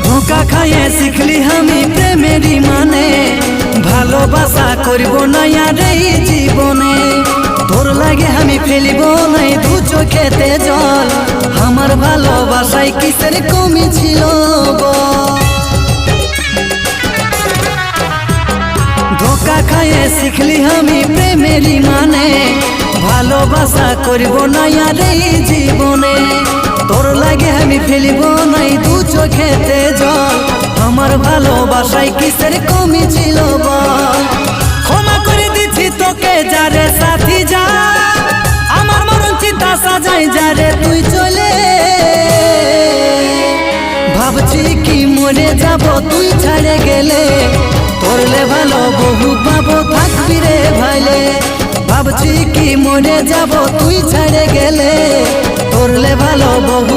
ধোকা খাইয়ে শিখলি আমি প্রেমেরই মানে, ভালোবাসা করব না আর এই জীবনে। তোর লাগে আমি ফেলিব নাই দু চোখেতে জল, আমার ভালোবাসায় কিসের কমি ছিল বল। ধোকা খাইয়ে শিখলি আমি প্রেমেরই মানে, ভালোবাসা করব না আর এই জীবনে। তোর লাগে আমি ফেলিব নাই দু চোখেতে জল, আমার ভালোবাসায় কিসের কমি ছিল বল। ক্ষমা করে দিচ্ছি তোকে যারে সাথী যা, আমার মরণ চিন্তা সাজাই যারে তুই চলে। ভাবছি কি মরে যাব তুই ছাড়ে গেলে, তোরলে ভালো বহু পাবো থাকবি রে ভাইলে। ভাবছি কি মরে যাব তুই ছাড়ে গেলে, তোরলে ভালো বহু